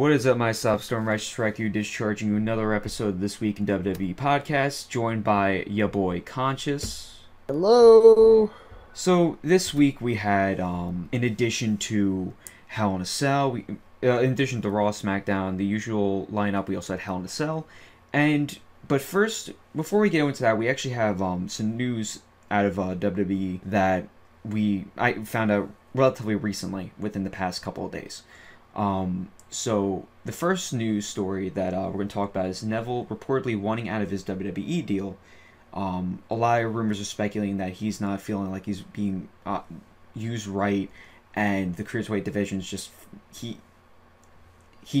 What is up, my Storm RighteousRaikou, discharging you another episode of This Week in WWE Podcast, joined by ya boy Conscious. Hello. So this week we had, in addition to Hell in a Cell, in addition to Raw, SmackDown, the usual lineup, we also had Hell in a Cell. But first, before we get into that, we actually have some news out of WWE that I found out relatively recently, within the past couple of days. So the first news story that we're going to talk about is Neville reportedly wanting out of his WWE deal. A lot of rumors are speculating that he's not feeling like he's being used right, and the Cruiserweight division is just he's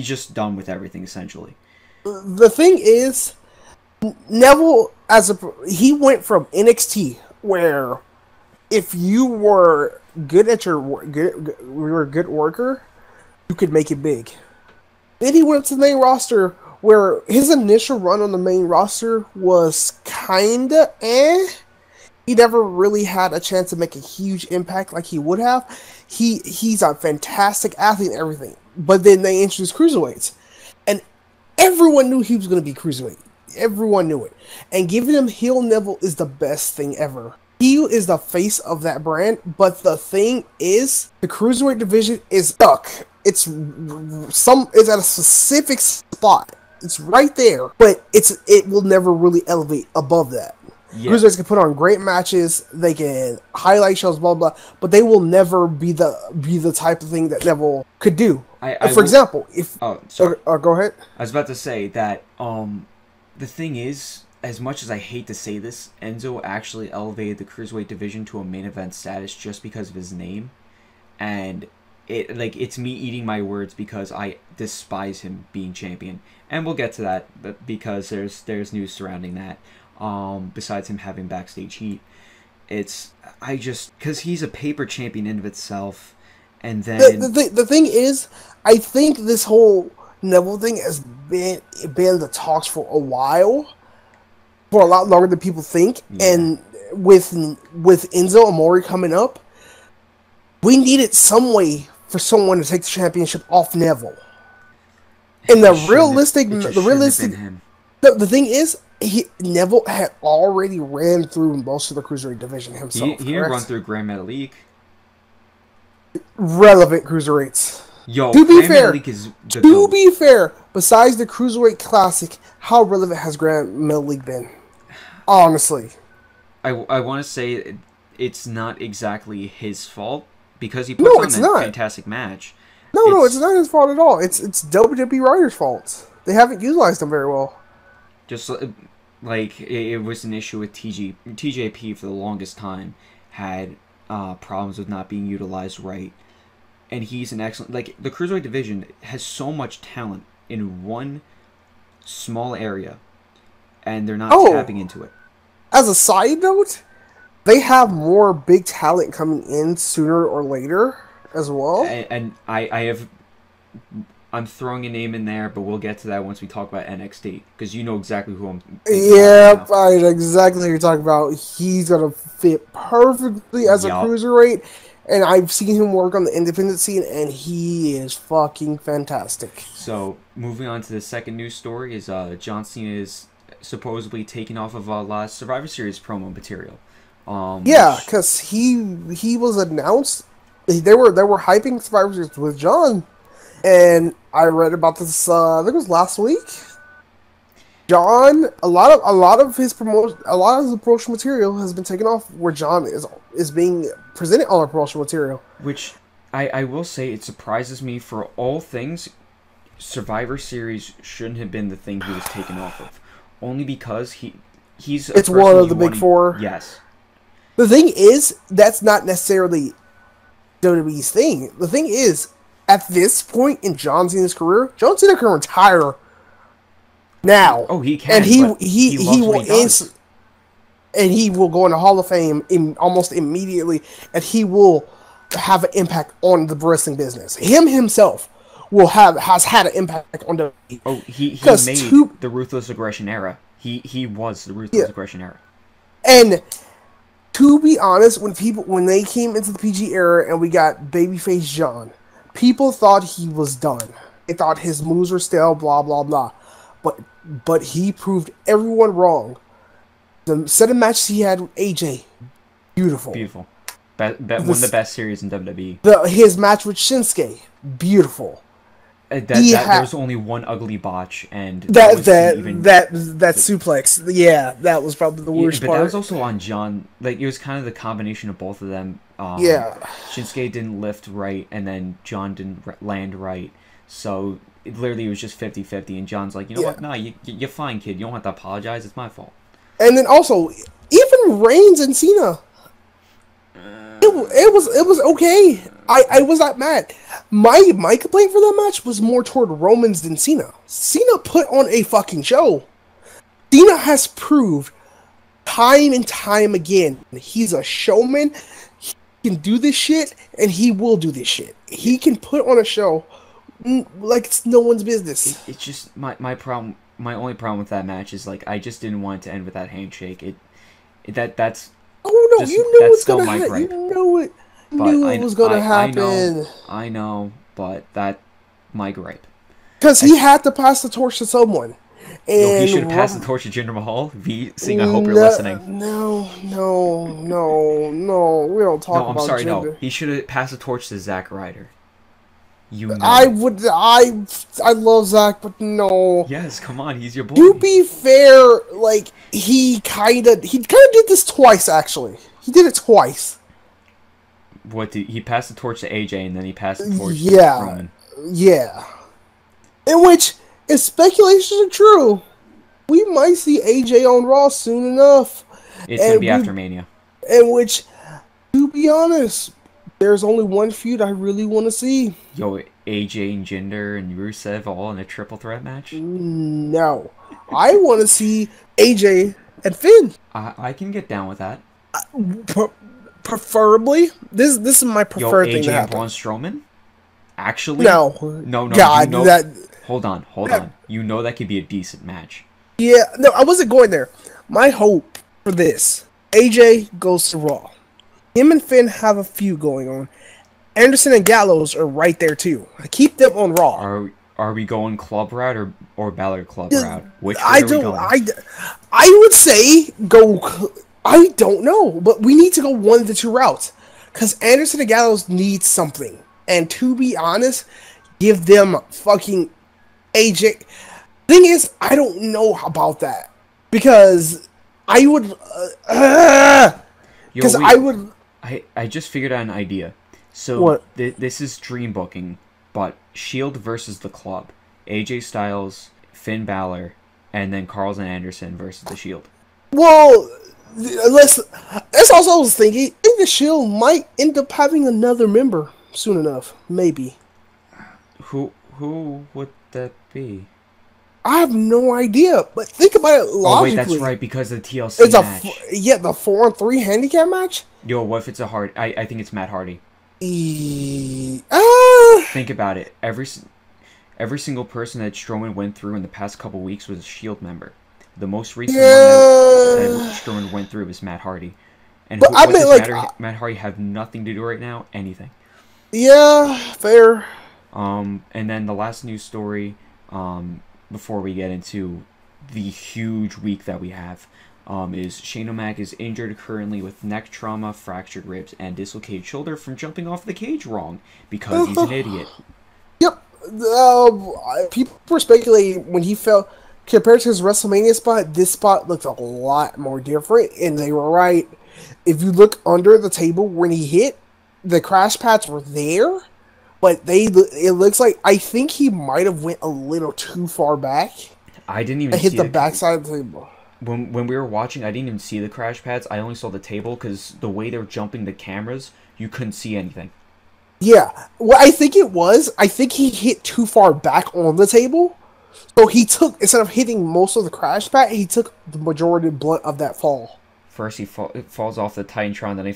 just done with everything essentially. The thing is, Neville he went from NXT, where if you were good at you were a good worker, you could make it big. Then he went to the main roster, where his initial run on the main roster was kinda He never really had a chance to make a huge impact like he would have. He's a fantastic athlete and everything. But then they introduced cruiserweights. And everyone knew he was going to be cruiserweight. Everyone knew it. And giving him heel Neville is the best thing ever. He is the face of that brand, but the thing is, the cruiserweight division is stuck. It's at a specific spot. It's right there, but it will never really elevate above that. Yeah. Cruiserweights can put on great matches, they can highlight shows, blah blah, but they will never be the type of thing that Neville could do. For example, go ahead. I was about to say that the thing is, as much as I hate to say this, Enzo actually elevated the Cruiserweight division to a main event status just because of his name. And it's me eating my words because I despise him being champion. And we'll get to that, but because there's news surrounding that. Besides him having backstage heat. Because he's a paper champion in of itself. And then... The thing is, I think this whole Neville thing has been the talks for a while. For a lot longer than people think, yeah. And with Enzo Amore coming up, we needed some way for someone to take the championship off Neville. And the thing is, Neville had already ran through most of the cruiserweight division himself. He didn't run through Grand Metalik. Relevant cruiserweights. Yo, to be fair, besides the Cruiserweight Classic, how relevant has Grand Metalik been? Honestly, I want to say it's not exactly his fault because he puts on a fantastic match. No, it's not his fault at all. It's WWE writers' fault. They haven't utilized him very well. Just like it was an issue with TJP for the longest time, had problems with not being utilized right. And he's an excellent... the Cruiserweight division has so much talent in one small area, and they're not tapping into it. As a side note, they have more big talent coming in sooner or later as well. And I'm throwing a name in there, but we'll get to that once we talk about NXT, because you know exactly who I'm thinking about. I know exactly who you're talking about. He's going to fit perfectly as a Cruiserweight. And I've seen him work on the independent scene, and he is fucking fantastic. So, moving on to the second news story is John Cena is supposedly taking off of a lot of Survivor Series promo material. Because he was announced. They were hyping Survivor Series with John, and I read about this. I think it was last week. John, a lot of his promotional material has been taken off where John is being presented on a promotional material. Which I will say, it surprises me. For all things, Survivor Series shouldn't have been the thing he was taken off of, only because he's it's one of the big four. Yes. The thing is, that's not necessarily WWE's thing. The thing is, at this point in John Cena's career, John Cena can retire now. Oh, he can. And he will go in the Hall of Fame almost immediately, and he will have an impact on the wrestling business. Him himself has had an impact on the. Oh, he made the Ruthless Aggression era. He was the Ruthless Aggression era. And to be honest, when they came into the PG era and we got babyface John, people thought he was done. thought his moves were stale, blah blah blah. But he proved everyone wrong. The set of matches he had with AJ, beautiful. Beautiful. One of the best series in WWE. His match with Shinsuke, beautiful. There was only one ugly botch, and that suplex. Yeah, that was probably the worst part. But that was also on John. Like, it was kind of the combination of both of them. Shinsuke didn't lift right, and then John didn't land right. So it literally was just 50-50, and John's like, you know what? No, you're fine, kid. You don't have to apologize. It's my fault. And then also, even Reigns and Cena, it was okay. I was not mad. My complaint for that match was more toward Romans than Cena. Cena put on a fucking show. Cena has proved time and time again he's a showman. He can do this shit, and he will do this shit. He can put on a show like it's no one's business. It's just my problem. My only problem with that match is, like, I just didn't want it to end with that handshake. That's. Oh no! Just, you knew that's it's gonna happen. You knew it. It was gonna happen. I know, but that's my gripe. Because he had to pass the torch to someone. And he should have passed the torch to Jinder Mahal. I hope you're listening. No. We don't talk about Jinder. No. He should have passed the torch to Zack Ryder. You know. I love Zack, but no. Yes, come on, he's your boy. To be fair, like, he kind of did this twice, actually. He did it twice. What did he pass the torch to AJ, and then he passed the torch to Roman? Yeah. In which, if speculations are true, we might see AJ on Raw soon enough. It's going to be after Mania. In which, to be honest, there's only one feud I really want to see. Yo, AJ and Jinder and Rusev all in a triple threat match? No. I want to see AJ and Finn. I can get down with that. Preferably, this is my preferred thing to happen. AJ and Braun Strowman? Actually? No. God, hold on. You know that could be a decent match. Yeah, no, I wasn't going there. My hope for this, AJ goes to Raw. Him and Finn have a feud going on. Anderson and Gallows are right there too. Keep them on Raw. Are we going club route or Balor club route? Which way are we going? I would say go. I don't know, but we need to go one of the two routes because Anderson and Gallows need something. And to be honest, give them fucking AJ. Thing is, I don't know about that because I would. Because I would. I just figured out an idea. So this is dream booking, but Shield versus the Club, AJ Styles, Finn Balor, and then Carlson and Anderson versus the Shield. Well, that's also I was thinking. I think the Shield might end up having another member soon enough, maybe. Who would that be? I have no idea, but think about it logically. Oh wait, that's right, because of the TLC match. The 4-on-3 handicap match. Yo, what if it's a hard? I think it's Matt Hardy. Think about it. Every single person that Strowman went through in the past couple weeks was a Shield member. The most recent one that Strowman went through was Matt Hardy. And what does Matt Hardy have nothing to do right now? Anything. Yeah, fair. And then the last news story, before we get into the huge week that we have, is Shane O'Mac is injured currently with neck trauma, fractured ribs, and dislocated shoulder from jumping off the cage wrong because he's an idiot. Yep. People were speculating when he fell. Compared to his WrestleMania spot, this spot looked a lot more different, and they were right. If you look under the table when he hit, the crash pads were there, but it looks like I think he might have went a little too far back. I didn't even hit the backside of the table. When we were watching, I didn't even see the crash pads. I only saw the table because the way they were jumping the cameras, you couldn't see anything. Yeah, what I think he hit too far back on the table. So he took, instead of hitting most of the crash pad, he took the majority blunt of that fall. First he falls off the Titantron, then he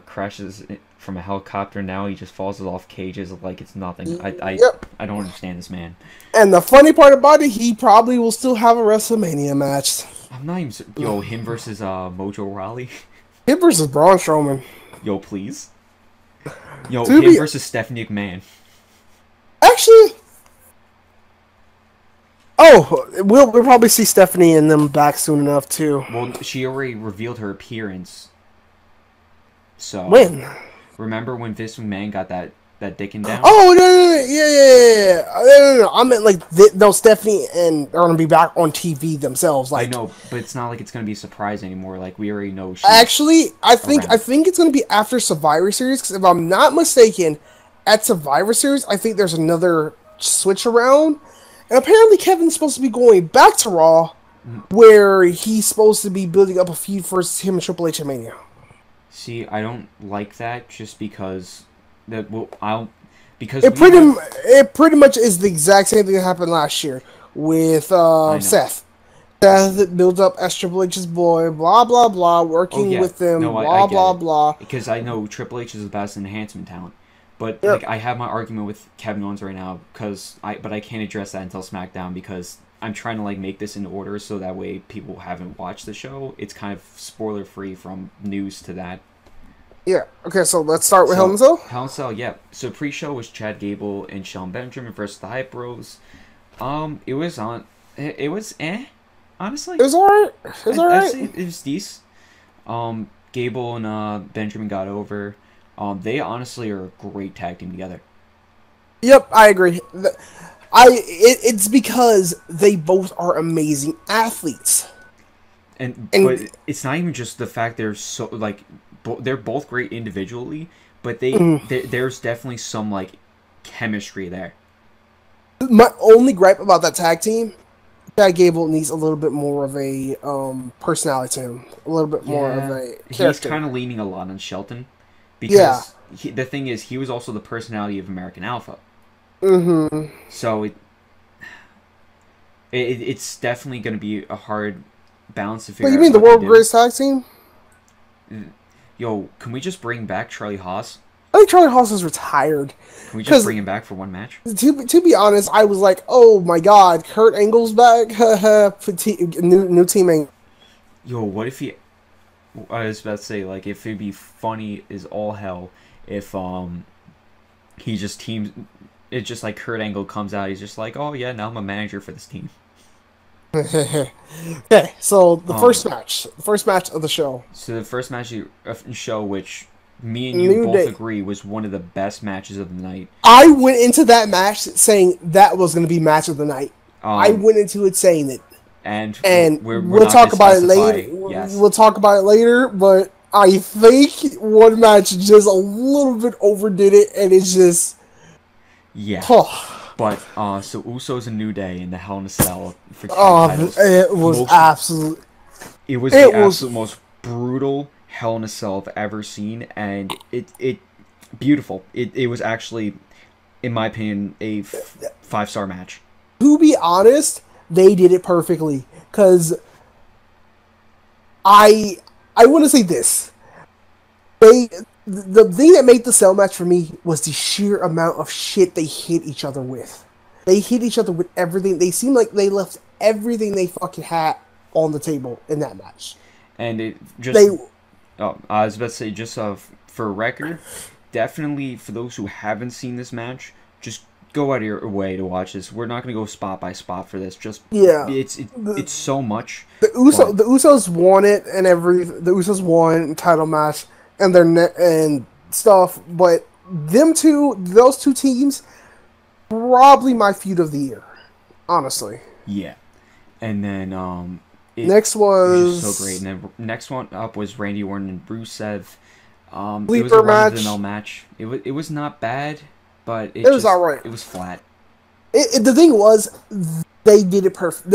crashes from a helicopter. Now he just falls off cages like it's nothing. I don't understand this man. And the funny part about it, he probably will still have a WrestleMania match. I'm not even... him versus Mojo Rawley? Him versus Braun Strowman. Yo, please. Him versus Stephanie McMahon. Actually... Oh, we'll probably see Stephanie and them back soon enough too. Well, she already revealed her appearance. So When? remember when Vince McMahon got that dicking down? Oh no, yeah. No. I meant like those Stephanie and are gonna be back on TV themselves. Like I know, but it's not like it's gonna be a surprise anymore. Like we already know. Actually, I think it's gonna be after Survivor Series. Because if I'm not mistaken, at Survivor Series, I think there's another switch around, and apparently Kevin's supposed to be going back to Raw, where he's supposed to be building up a feud for him and Triple H at Mania. See, I don't like that just because it pretty much is the exact same thing that happened last year with Seth. Seth builds up as Triple H's boy, blah blah blah, working with them, blah. Because I know Triple H is the best enhancement talent, but like I have my argument with Kevin Owens right now but I can't address that until SmackDown because I'm trying to like make this in order so that way people who haven't watched the show, it's kind of spoiler free from news to that. Yeah. Okay, so let's start with Hell in a Cell. Hell in a Cell, yeah. So pre-show was Chad Gable and Shelton Benjamin versus the Hype Bros. It was honestly. It was alright. I'd say it was decent. Gable and Benjamin got over. They honestly are a great tag team together. Yep, I agree. It's because they both are amazing athletes. But it's not even just the fact they're so like they're both great individually, but there's definitely some like chemistry there. My only gripe about that tag team, Chad Gable needs a little bit more of a personality to him, a little bit more of a character. He's kind of leaning a lot on Shelton because the thing is he was also the personality of American Alpha. Mm-hmm. So it's definitely going to be a hard balance to figure out. But you mean the world greatest tag team? Yo, can we just bring back Charlie Haas? I think Charlie Haas is retired. Can we just bring him back for one match? To be honest, I was like, oh my god, Kurt Angle's back. new team. Yo, what if he... I was about to say, like, if it'd be funny as all hell if he just teams... It's just like Kurt Angle comes out, he's just like, oh yeah, now I'm a manager for this team. Okay, so the first match of the show. So the first match of the show, which me and you both agree was one of the best matches of the night. I went into that match saying that was going to be match of the night. I went into it saying it. And we'll talk about it later. Yes. We'll talk about it later, but I think one match just a little bit overdid it, and it's just... Yeah. But, so Usos and New Day in the Hell in a Cell for titles. It was the absolute most brutal Hell in a Cell I've ever seen, and it beautiful. It was actually, in my opinion, a 5-star match. To be honest, they did it perfectly, because I want to say this. The thing that made the Cell match for me was the sheer amount of shit they hit each other with. They hit each other with everything. They seemed like they left everything they fucking had on the table in that match. And it just... I was about to say, just for a record, definitely for those who haven't seen this match, just go out of your way to watch this. We're not going to go spot by spot for this. Just it's so much. The Usos won it and the Usos won title match and and stuff, but those two teams, probably my feud of the year, honestly. Yeah, and then next was just so great. And then next one up was Randy Orton and Rusev. Sleeper it was a match. run-of-the-mill match. It was not bad, but it was alright. It was flat. The thing was, they did it perfect.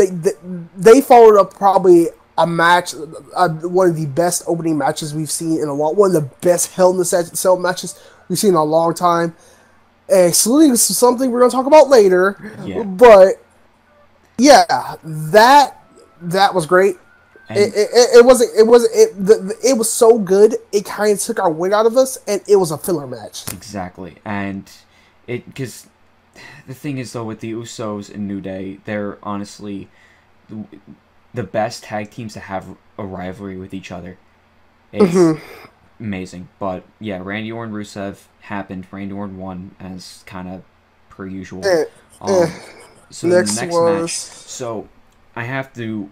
They followed up probably a match, one of the best opening matches we've seen in a long. One of the best Hell in a Cell matches we've seen in a long time. Excluding something we're gonna talk about later. Yeah. But yeah, that was great. It was so good. It kind of took our wind out of us, and it was a filler match. Exactly, and because the thing is though with the Usos and New Day, they're honestly the best tag teams to have a rivalry with each other. It's amazing. But yeah, Randy Orton Rusev happened. Randy Orton won as kind of per usual. So next the next was... match. So, I have to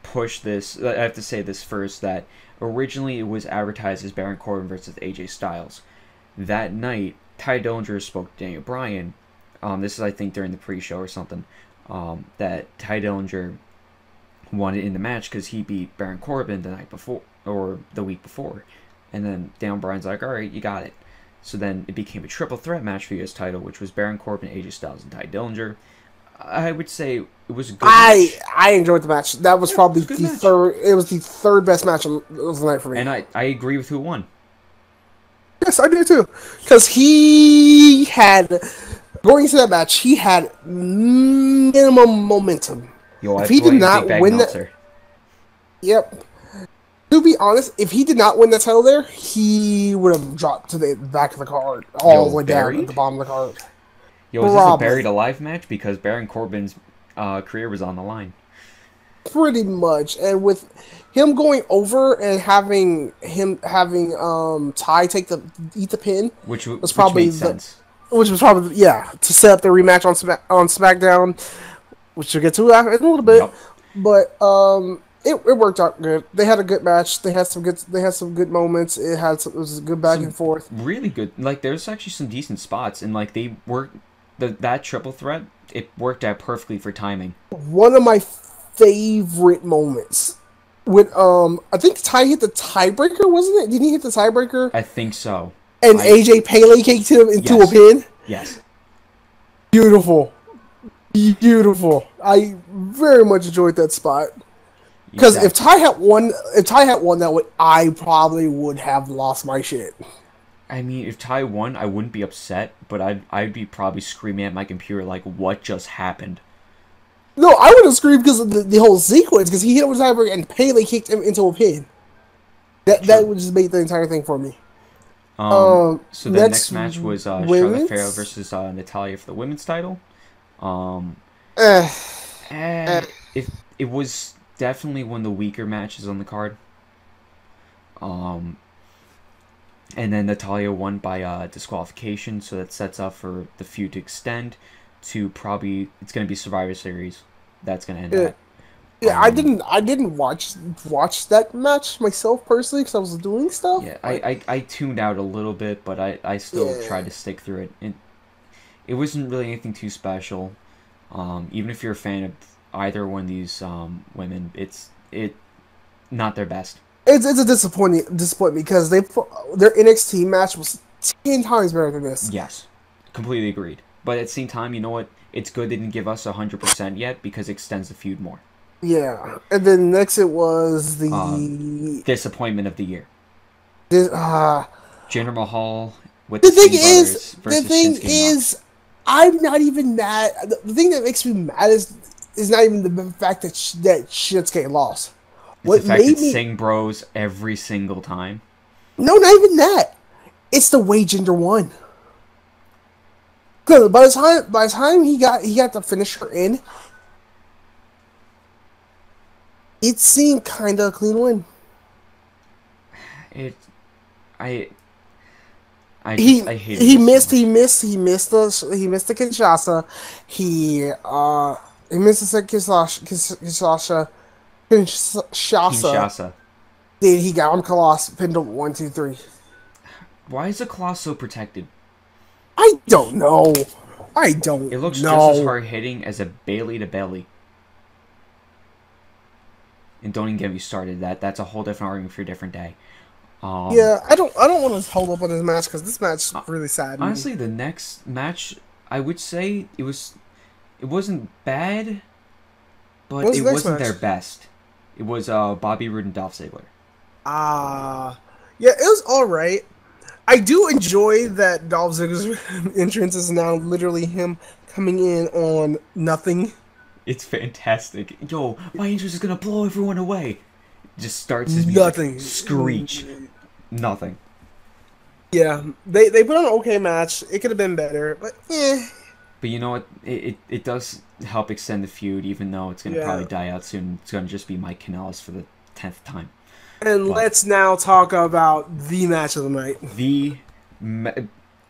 push this. I have to say this first, that originally it was advertised as Baron Corbin versus AJ Styles. That night, Ty Dillinger spoke to Daniel Bryan. This is, I think, during the pre-show or something. That Ty Dillinger wanted in the match because he beat Baron Corbin the night before, or the week before. And then Daniel Bryan's like, alright, you got it. So then it became a triple threat match for the US title, which was Baron Corbin, AJ Styles, and Ty Dillinger. I would say it was a good match. I enjoyed the match. That was probably the third. It was the third best match of the night for me. And I agree with who won. Yes, I do too. Because he had, going into that match, he had minimum momentum. Yo, if he did not win that, yep. To be honest, if he did not win the title there, he would have dropped to the back of the card, all the way down at the bottom of the card. Yo, is this a buried alive match? Because Baron Corbin's career was on the line. Pretty much, and with him going over and having Ty eat the pin, which made sense. Which was probably to set up the rematch on SmackDown, which we'll get to in a little bit. Yep. But it worked out good. They had a good match. They had some good moments. It was a good back and forth. Really good. Like, there's actually some decent spots, and like they worked that triple threat. It worked out perfectly for timing. One of my favorite moments when I think Ty hit the tiebreaker, wasn't it? Didn't he hit the tiebreaker? I think so. And AJ Pele kicked him into a pin. Yes. Beautiful. I very much enjoyed that spot. Because if Ty had won, I probably would have lost my shit. I mean, if Ty won, I wouldn't be upset, but I'd be probably screaming at my computer like, "What just happened?" No, I would have screamed because of the whole sequence. Because he hit him with a tiebreaker and Pele kicked him into a pin. That would just make the entire thing for me. So the next match was Charlotte Flair versus Natalya for the women's title. It was definitely one of the weaker matches on the card. And then Natalya won by disqualification, so that sets up for the feud to extend to probably, it's going to be Survivor Series. That's going to end that. Yeah, I didn't watch that match myself personally because I was doing stuff. Yeah, I tuned out a little bit, but I still tried to stick through it. It wasn't really anything too special. Even if you're a fan of either one of these women, it's not their best. It's a disappointment because their NXT match was 10 times better than this. Yes, completely agreed. But at the same time, you know what? It's good they didn't give us 100% yet because it extends the feud more. Yeah, and then next it was the disappointment of the year. Jinder Mahal with the thing is, I'm not even mad. The thing that makes me mad is not even the fact that Shinsuke lost. It's the fact that Singh Bros every single time. No, not even that. It's the way Jinder won. Good. By the time he got the finisher in, it seemed kind of a clean win. I hate it. He missed the Kinshasa. He missed the Kinshasa. Then he got on Colossus, pinned him 1, 2, 3. Why is the Colossus so protected? I don't know. It looks just as hard hitting as a Bailey to belly. And don't even get me started. That's a whole different argument for a different day. Yeah, I don't want to hold up on this match because this match is really sad. Honestly, the next match, I would say it wasn't bad, but it wasn't their best. It was Bobby Roode and Dolph Ziggler. Yeah, it was all right. I do enjoy that Dolph Ziggler's entrance is now literally him coming in on nothing. It's fantastic. Yo, my entrance is gonna blow everyone away. Just starts his music. Nothing. Screech. Nothing. Yeah, they put on an okay match. It could have been better, but eh. But you know what? It does help extend the feud, even though it's gonna probably die out soon. It's gonna just be Mike Kanellis for the 10th time. And let's now talk about the match of the night.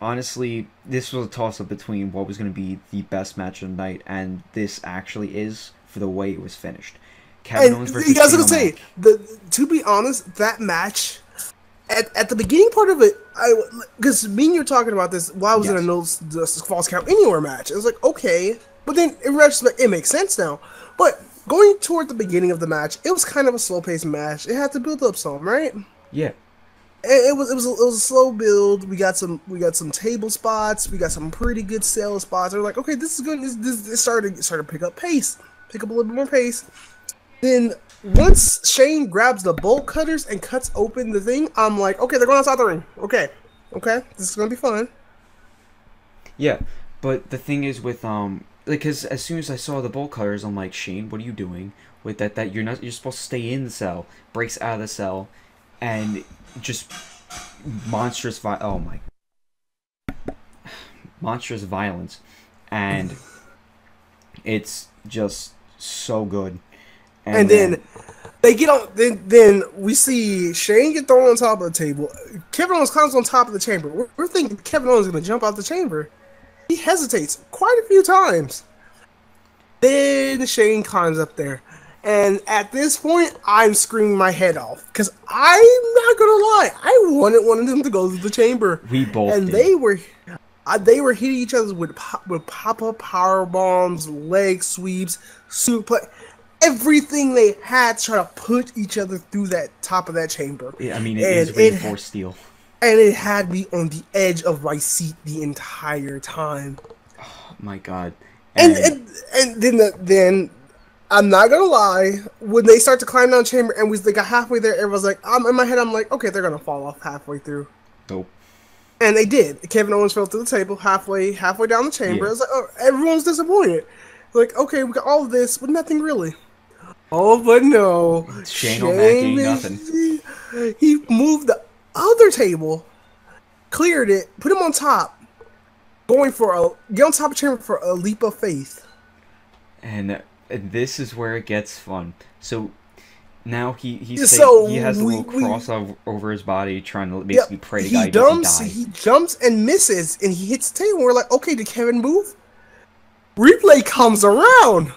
honestly, this was a toss-up between what was going to be the best match of the night, and this actually is for the way it was finished. Kevin Owens versus Shane O'Mac. To be honest, that match at the beginning part of it, because me and you were talking about this while I was in a the Falls Count Anywhere match. It was like, okay, but then in retrospect, it makes sense now. But going toward the beginning of the match, it was kind of a slow-paced match. It had to build up some, right? Yeah. It was a slow build. We got some table spots. We got some pretty good sales spots. They're like, okay, this is good. This started to pick up a little bit more pace. Then once Shane grabs the bolt cutters and cuts open the thing, I'm like, okay, they're going outside the ring. Okay, this is gonna be fun. Yeah, but the thing is with because as soon as I saw the bolt cutters, I'm like, Shane, what are you doing with that? You're supposed to stay in the cell. Breaks out of the cell, and just monstrous monstrous violence, and it's just so good. And then they get on. Then we see Shane get thrown on top of the table. Kevin Owens climbs on top of the chamber. We're thinking Kevin Owens is going to jump out the chamber. He hesitates quite a few times. Then Shane climbs up there. And at this point, I'm screaming my head off. Because I'm not going to lie. I wanted them to go to the chamber. We both did. They were hitting each other with pop-up power bombs, leg sweeps, suplex. Everything they had to try to put each other through that top of that chamber. Yeah, I mean, it is reinforced steel. And it had me on the edge of my seat the entire time. Oh, my God. And then I'm not gonna lie, when they start to climb down the chamber and they got halfway there, everyone's like, in my head, I'm like, okay, they're gonna fall off halfway through. Nope. And they did. Kevin Owens fell through the table halfway down the chamber. I was like, oh, everyone's disappointed. Like, okay, we got all of this, but nothing really. Oh, but no. Shane O'Mac ain't nothing. He moved the other table, cleared it, put him on top, get on top of the chamber for a leap of faith. And this is where it gets fun. So now he has a little cross over his body, trying to basically pray to God doesn't die. He jumps and misses, and he hits the table. We're like, okay, did Kevin move? Replay comes around.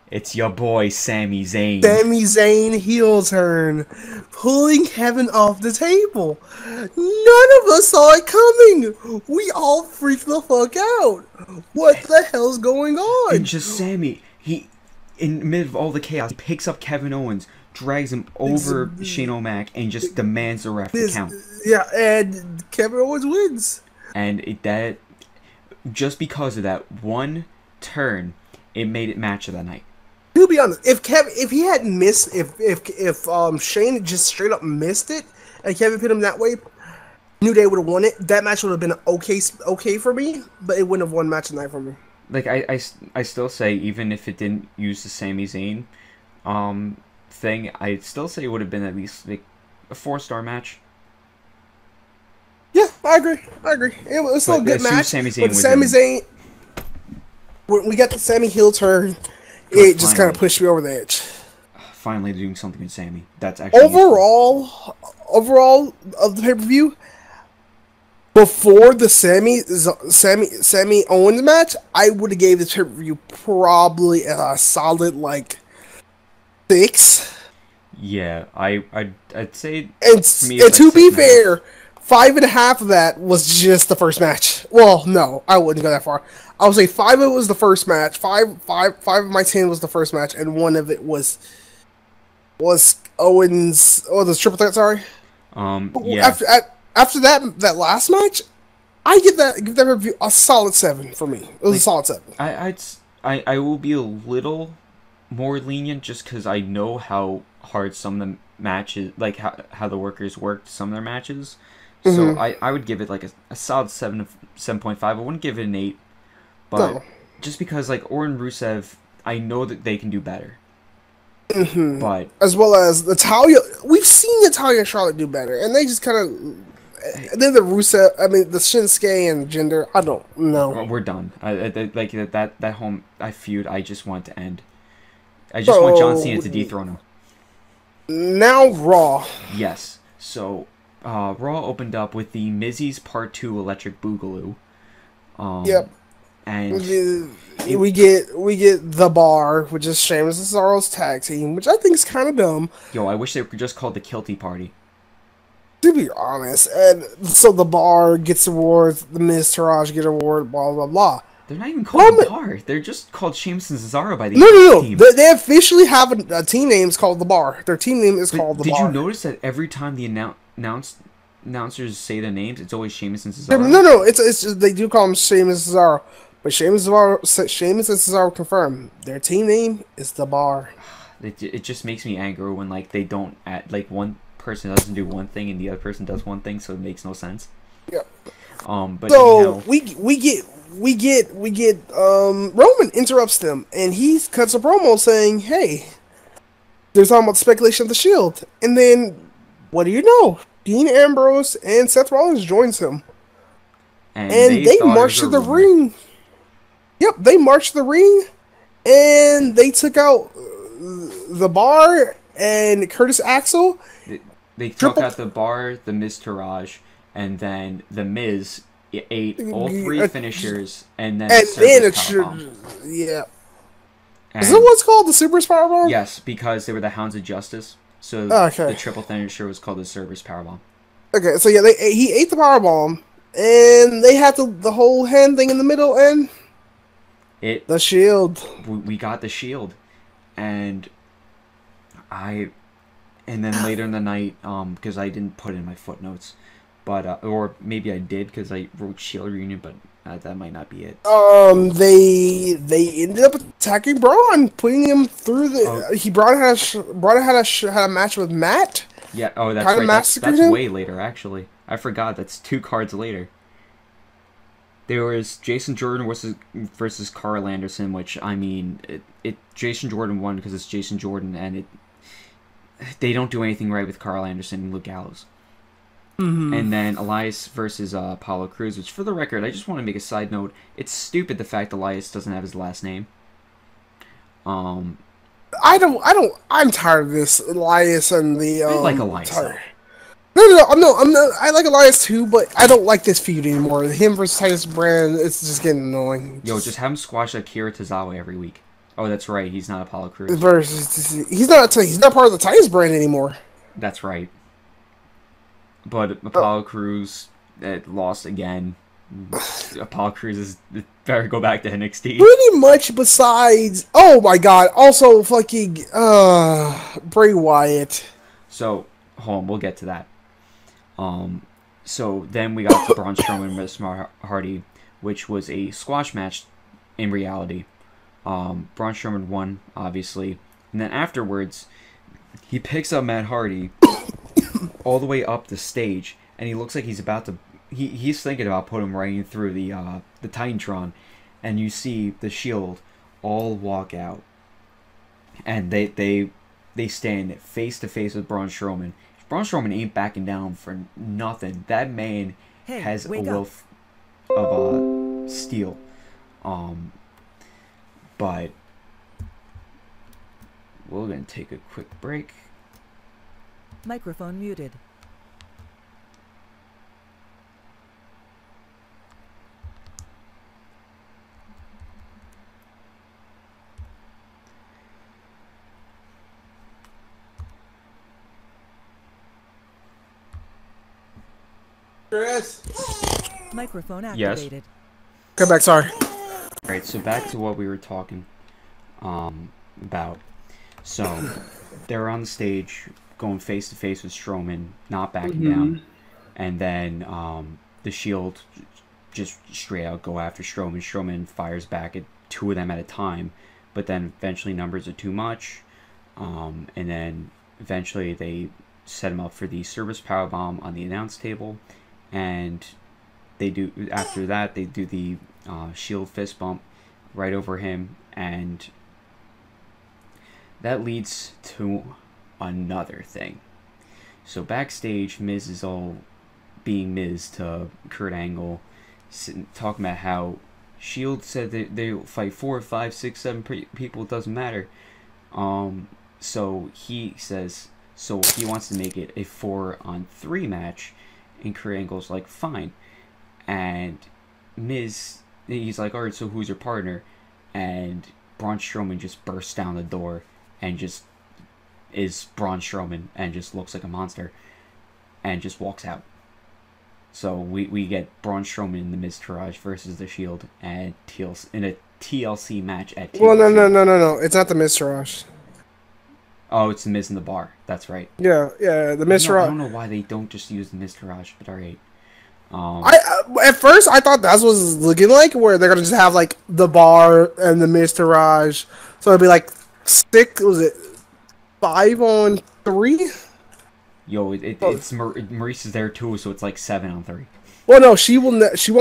It's your boy, Sami Zayn. Sami Zayn heel turn, pulling Kevin off the table. None of us saw it coming. We all freaked the fuck out. What the hell's going on? And just Sami, in the middle of all the chaos, he picks up Kevin Owens, drags him over Shane O'Mac, and just demands the ref to count. Yeah, and Kevin Owens wins. And that, just because of that one turn, it made it match of the night. To be honest, if he had missed, if Shane had just straight up missed it, and Kevin put him that way, New Day would have won it. That match would have been okay for me, but it wouldn't have won match of the night for me. Like I still say, even if it didn't use the Sami Zayn thing, I'd still say it would have been at least like a 4-star match. Yeah, I agree. It was still a good match. Sami Zayn, when we got the Sami heel turn, it just kind of pushed me over the edge. Finally doing something with Sami. That's actually overall of the pay-per-view. Before the Sami Owens match, I would have gave the pay-per-view probably a solid 6. Yeah, I'd say. And to be fair, 5.5 of that was just the first match. Well, no, I wouldn't go that far. I would say 5 of it was the first match. 5 of my 10 was the first match, and 1 of it was Owens. Oh, the triple threat. Sorry. Yeah. After that last match, I give that review a solid 7 for me. It was a solid 7. I will be a little more lenient just because I know how hard some of the matches, like how the workers worked some of their matches. So I would give it like a solid 7.5. I wouldn't give it an 8. But just because Orton Rusev, I know that they can do better. But as well as Natalya, we've seen Natalya and Charlotte do better, and they just kind of then the Rusev, the Shinsuke and Jinder. I don't know. We're done. That whole feud. I just want to end. I just want John Cena to dethrone him. Now Raw. Yes. So Raw opened up with the Mizzy's Part 2 Electric Boogaloo. Yep. And we get The Bar, which is Sheamus and Cesaro's tag team, which I think is kind of dumb. Yo, I wish they were just called the Kilty Party. To be honest, and so The Bar gets awards, the Miz Taraj get award, blah blah blah. They're not even called The Bar. They're just called Sheamus and Cesaro by the No. team. They officially have a team name called The Bar. Their team name is called The Bar. Did you notice that every time the announcers say their names, it's always Sheamus and Cesaro? No. It's just, they do call them Sheamus and Cesaro, but Sheamus and Cesaro confirm their team name is The Bar. It just makes me angry when like they don't one person doesn't do one thing and the other person does one thing, so it makes no sense. Yeah. But so we get Roman interrupts them and he cuts a promo saying, "Hey, they're talking about the speculation of the Shield," and then what do you know? Dean Ambrose and Seth Rollins joins him, and they march to the ring. Yep, they marched to the ring, and they took out The Bar and Curtis Axel. They took out The Bar, the Miz Taraj, and then the Miz ate all three finishers, and then yeah. Is that what's called the Super Powerbomb? Yes, because they were the Hounds of Justice. So the triple finisher was called the Cerberus Powerbomb. Okay, so yeah, he ate the Powerbomb, and they had the whole hand thing in the middle, and the Shield. We got the Shield, and then later in the night, because I didn't put it in my footnotes, but or maybe I did because I wrote Shield reunion, but that might not be it. They ended up attacking Braun, putting him through the. Braun had a match with Matt. Yeah. Oh, that's right. That's way later, actually. I forgot. That's 2 cards later. There was Jason Jordan versus Carl Anderson, which I mean, Jason Jordan won because it's Jason Jordan, and they don't do anything right with Carl Anderson and Luke Gallows. Mm-hmm. And then Elias versus Apollo Crews, which for the record, I just want to make a side note. It's stupid the fact Elias doesn't have his last name. I'm tired of this Elias and the. I like Elias. No, I'm not. I like Elias too, but I don't like this feud anymore. Him versus Titus Brand, it's just getting annoying. Yo, just have him squash Akira Tozawa every week. Oh, that's right. He's not Apollo Crews. He's not part of the Titus Brand anymore. That's right. But Apollo Crews lost again. Apollo Crews better go back to NXT. Pretty much. Besides, oh my God! Also, fucking Bray Wyatt. So, hold on, we'll get to that. So then we got to Braun Strowman versus Hardy, which was a squash match in reality. Braun Strowman won, obviously, and then afterwards, he picks up Matt Hardy all the way up the stage, and he looks like he's about to. He's thinking about putting him right through the Titantron, and you see the Shield all walk out, and they stand face to face with Braun Strowman. Braun Strowman ain't backing down for nothing. That man has a will of steel. But we're gonna take a quick break. Microphone muted. Chris. Microphone activated. Yes. Come back, sorry. Alright, so back to what we were talking about. So, they're on the stage, going face to face with Strowman, not backing down. And then the Shield just straight out go after Strowman. Strowman fires back at 2 of them at a time, but then eventually numbers are too much. And then eventually they set him up for the Service Powerbomb on the announce table. And after that, they do the Shield fist bump right over him, and that leads to another thing. So backstage, Miz is all being Miz to Kurt Angle, talking about how Shield said that they'll fight 4, 5, 6, 7 people, it doesn't matter. So he says, So he wants to make it a 4-on-3 match, and Kurt Angle's like, fine. And Miz, he's like, alright, so who's your partner? And Braun Strowman just bursts down the door and just is Braun Strowman and just looks like a monster and just walks out. So we get Braun Strowman in the Miz Taraj versus the Shield and in a TLC match at TLC. Well, no. It's not the Miz Taraj. Oh, it's the Miz in the bar. That's right. Yeah, the Miz Taraj. I don't know why they don't just use the Miz Taraj, but alright. At first I thought that's what it was looking like, where they're gonna just have like the bar and the Miz Taraj, so it'd be like 5-on-3. Yo, it's Maurice is there too, so it's like 7-on-3. Well, no, she won't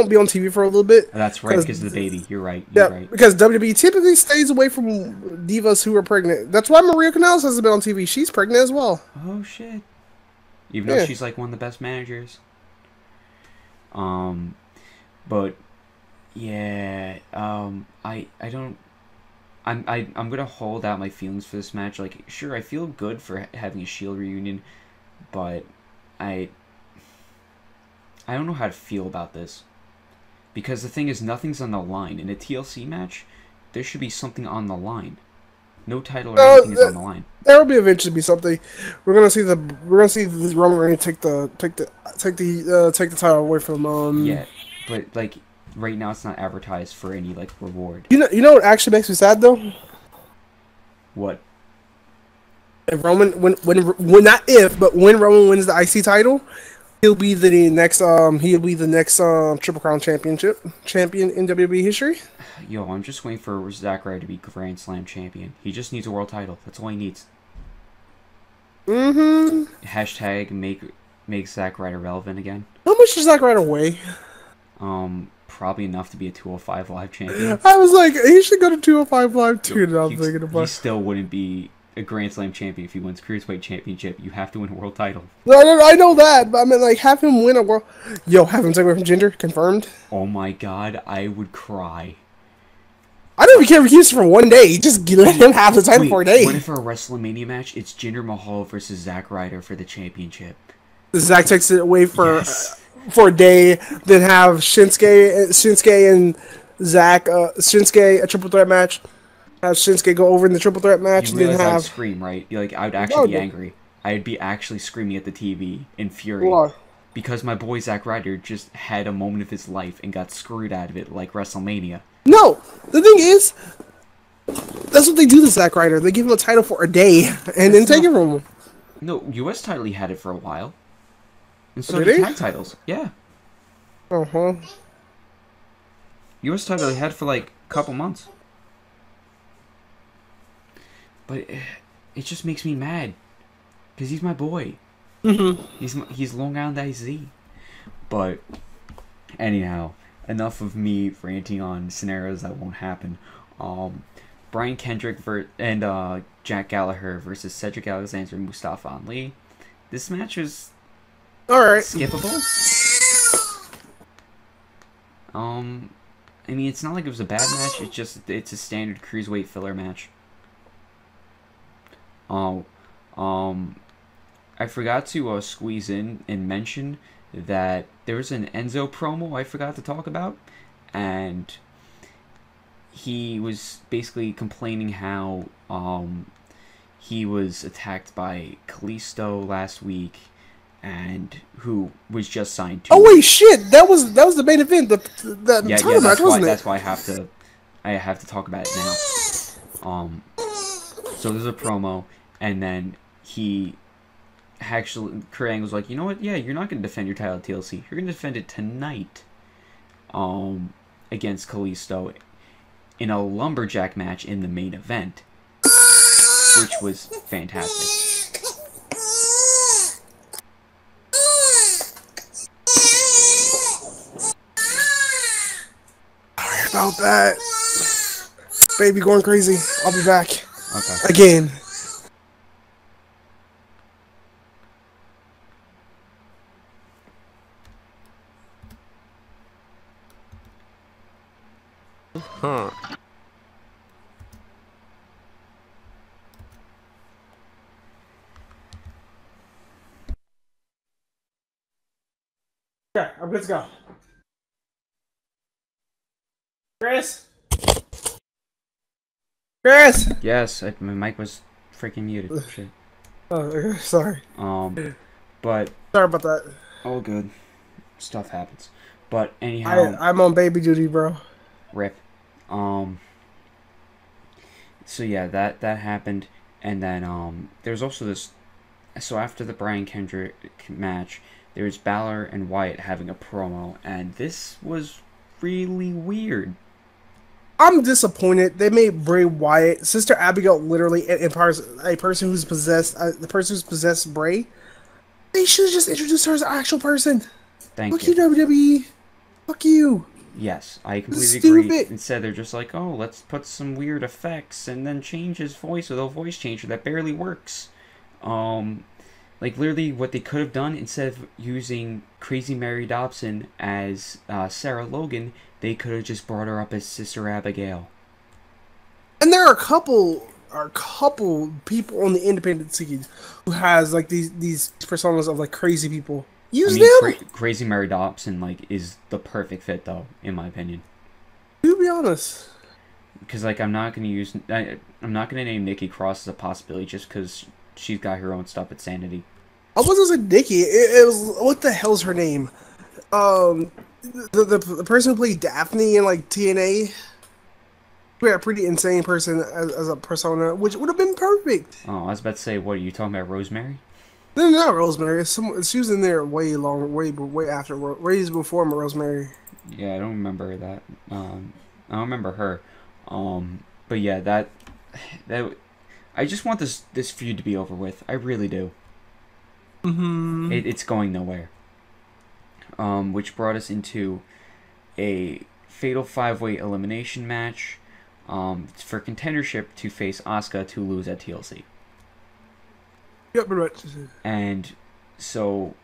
be on TV for a little bit. That's right, because of the baby. You're right. Because WWE typically stays away from divas who are pregnant. That's why Maria Kanellis hasn't been on TV. She's pregnant as well. Oh shit! Even though she's like one of the best managers. But yeah, I don't. I'm gonna hold out my feelings for this match. Like, sure, I feel good for having a Shield reunion, but I don't know how to feel about this. Because the thing is, nothing's on the line. In a TLC match, there should be something on the line. No title or anything is on the line. There will be eventually be something. We're gonna see Roman Reigns take the title away from Yeah, but like right now, it's not advertised for any like reward. You know what actually makes me sad though? What? If Roman when when Roman wins the IC title, he'll be the next Triple Crown champion in WWE history. Yo, I'm just waiting for Zack Ryder to be Grand Slam champion. He just needs a world title. That's all he needs. Hashtag make Zack Ryder relevant again. How much does Zack Ryder weigh? Probably enough to be a 205 Live champion. I was like, he should go to 205 Live too. That I'm thinking about. He still wouldn't be a Grand Slam champion if he wins Cruiserweight Championship. You have to win a world title. No, I know that, but I mean, like, have him win a world. Yo, have him take away from Jinder, confirmed. Oh my god, I would cry. I don't even care if he keeps it for one day. Just let him have the title for a day. What if for a WrestleMania match, it's Jinder Mahal versus Zack Ryder for the championship? Zack takes it away for a day, then have Shinsuke and Zack, Shinsuke a triple threat match. Have Shinsuke go over in the triple threat match, and then have I'd scream, right? Like, I would actually be angry. I'd be actually screaming at the TV in fury. Why? Because my boy Zack Ryder just had a moment of his life and got screwed out of it like WrestleMania. No! The thing is, that's what they do to Zack Ryder. They give him a title for a day, and then take it from him. No, U.S. title he had it for a while. And so did tag titles. Yeah. Uh-huh. U.S. title he had for like a couple months. But it just makes me mad. Because he's my boy. He's Long Island IZ. But anyhow, enough of me ranting on scenarios that won't happen. Brian Kendrick and Jack Gallagher versus Cedric Alexander and Mustafa Ali. This match was skippable. I mean, it's not like it was a bad match. It's a standard cruiserweight filler match. I forgot to squeeze in and mention that there was an Enzo promo I forgot to talk about, and he was basically complaining how he was attacked by Kalisto last week, and who was just signed to. Oh wait, shit! That was the main event. The title match, wasn't it? That's why I have to talk about it now. So there's a promo, and then Kurt Angle's like, you know what? Yeah, you're not going to defend your title at TLC. You're going to defend it tonight, against Kalisto, in a lumberjack match in the main event, which was fantastic. Sorry about that. Baby going crazy. I'll be back. Okay. Again. Huh. I'm good to go. Chris? Chris? Yes, my mic was freaking muted. Shit. Oh, sorry. But Sorry about that. all good. Stuff happens. But anyhow, I'm on baby duty, bro. rip. So yeah, that happened, and then there's also this. So after the Brian Kendrick match, there was Balor and Wyatt having a promo, and this was really weird. I'm disappointed. They made Bray Wyatt, Sister Abigail, literally a person who's possessed. The person who's possessed Bray. They should have just introduced her as an actual person. Thank Fuck you. you, WWE. Fuck you. Yes, I completely Stupid. agree. Instead, they're just like, oh, let's put some weird effects and then change his voice with a voice changer that barely works. Like, literally, what they could have done, instead of using Crazy Mary Dobson as Sarah Logan, they could have just brought her up as Sister Abigail. And there are a couple people on the independent scene who has like these personas of like crazy people. Use them. Crazy Mary Dobson is the perfect fit, though, in my opinion. To be honest, because I'm not gonna name Nikki Cross as a possibility just because she's got her own stuff at Sanity. I wasn't saying Nikki. It was, what the hell's her name? The person who played Daphne in like TNA. We had a pretty insane person as a persona, which would have been perfect. Oh, I was about to say, what are you talking about, Rosemary? No, not Rosemary. She was in there way after, way before Rosemary. Yeah, I don't remember that. I don't remember her. But yeah, that I just want this feud to be over with. I really do. Mm-hmm. It's going nowhere. Which brought us into a fatal 5-way elimination match. For contendership to face Asuka to lose at TLC. Yep, pretty much. And so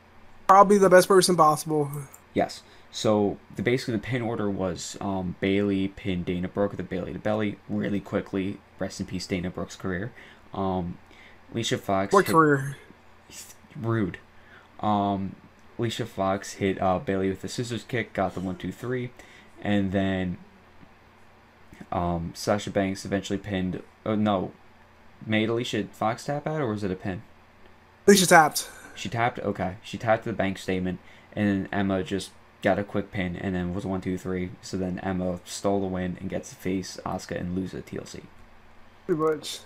probably the best person possible. Yes. So basically the pin order was Bayley pinned Dana Brooke with a Bayley to belly really quickly. Rest in peace, Dana Brooke's career. Alicia Fox. What career? Rude. Alicia Fox hit Bayley with a scissors kick, got the 1-2-3, and then Sasha Banks eventually pinned. Oh no, made Alicia Fox tap out, or was it a pin? Alicia tapped. She tapped. Okay, she tapped the bank statement, and then Emma just got a quick pin, and then was 1-2-3. So then Emma stole the win and gets to face Asuka and lose at TLC. Pretty much.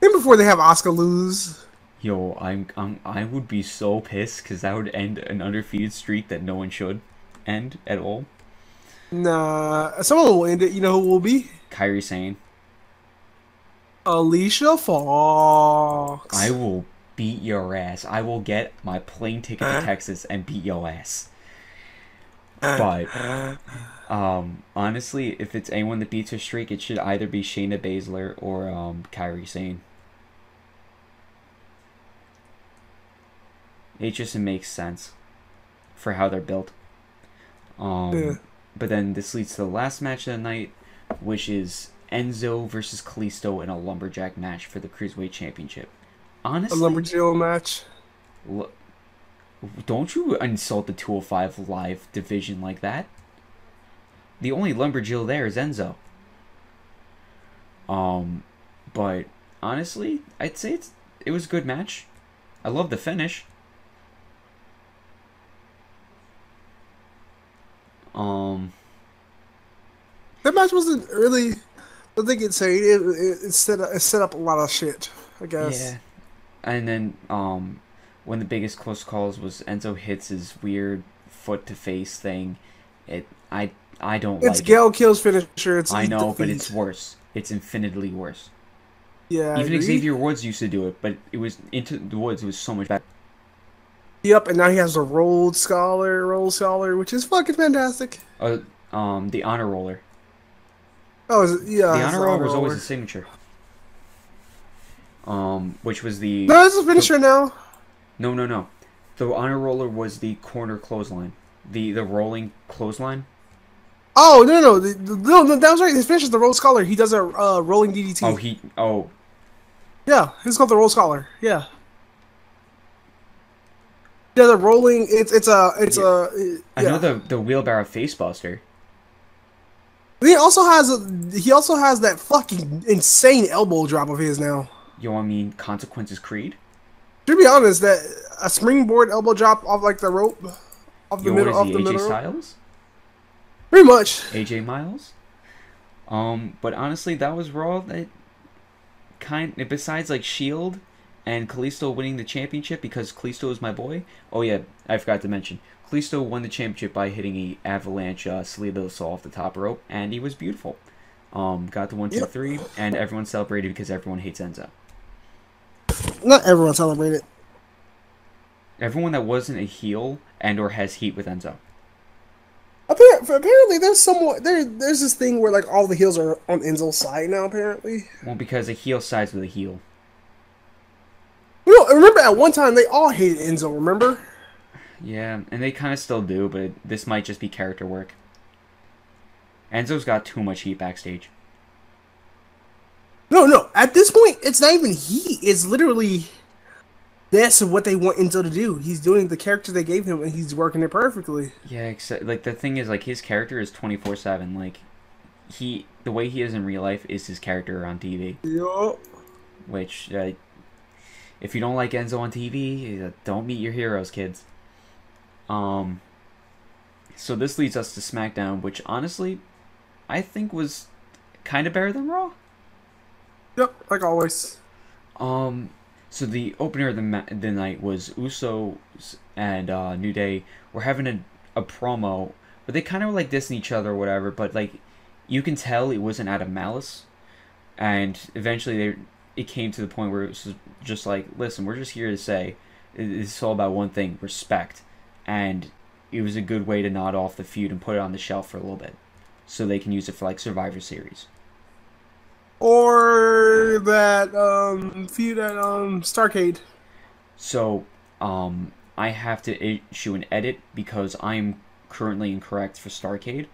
And before they have Asuka lose. Yo, I would be so pissed because that would end an undefeated streak that no one should end at all. Nah, someone will end it. You know who will be? Kairi Sane. Alicia Fox. I will beat your ass. I will get my plane ticket to Texas and beat your ass. But honestly, if it's anyone that beats her streak, it should either be Shayna Baszler or Kairi Sane. It just makes sense for how they're built. But then this leads to the last match of the night, which is Enzo versus Kalisto in a lumberjack match for the Cruiserweight Championship. Honestly, a lumberjill match. Don't you insult the 205 Live division like that. The only lumberjill there is Enzo. But honestly, I'd say it was a good match. I love the finish. That match wasn't really. I think it set up a lot of shit, I guess. Yeah. And then one of the biggest close calls was Enzo hits his weird foot to face thing. I don't like it. It's Gail Kill's finisher. I know, but it's worse. It's infinitely worse. Yeah. Even Xavier Woods used to do it, but it was Into the Woods. It was so much better. Yep, and now he has the roll scholar, which is fucking fantastic. The honor roller. Oh, yeah. The honor roller was always a signature. Which was the... No, it's a finisher now. No. The honor roller was the corner clothesline. The rolling clothesline. Oh, no. No, that was right. His finisher is the roll scholar. He does a rolling DDT. Yeah, he's called the roll scholar. Yeah. Yeah, the rolling. I know the wheelbarrow facebuster. He also has that fucking insane elbow drop of his now. Yo, I mean, Consequences Creed. To be honest, that a springboard elbow drop off like the rope, off the Yo, middle, what off is the he, AJ middle. Styles? Pretty much. AJ Miles. But honestly, that was Raw. That besides like Shield and Kalisto winning the championship, because Kalisto is my boy. Oh yeah, I forgot to mention. Kalisto won the championship by hitting a avalanche Salido Saw off the top rope, and he was beautiful. Got the 1, 2, 3, and everyone celebrated because everyone hates Enzo. Not everyone celebrated. Everyone that wasn't a heel and or has heat with Enzo. Apparently, there's this thing where like all the heels are on Enzo's side now. Apparently, Well, because a heel sides with a heel. you know, remember at one time they all hated Enzo. Remember? Yeah, and they kind of still do, but this might just be character work. Enzo's got too much heat backstage. No. At this point, it's not even heat. It's literally that's what they want Enzo to do. He's doing the character they gave him, and he's working it perfectly. Yeah, except like the thing is, like his character is 24/7. Like the way he is in real life is his character on TV. Yup. Which, if you don't like Enzo on TV, don't meet your heroes, kids. So this leads us to SmackDown, which honestly, I think was kind of better than Raw. Yep, like always. So the opener of the night was Usos and New Day were having a promo, but they kind of were like dissing each other or whatever. But like, you can tell it wasn't out of malice, and eventually it came to the point where it was just like, listen, we're just here to say it's all about one thing: respect, and it was a good way to nod off the feud and put it on the shelf for a little bit, so they can use it for like Survivor Series. Or that feud at Starcade. So, I have to issue an edit because I'm currently incorrect for Starcade.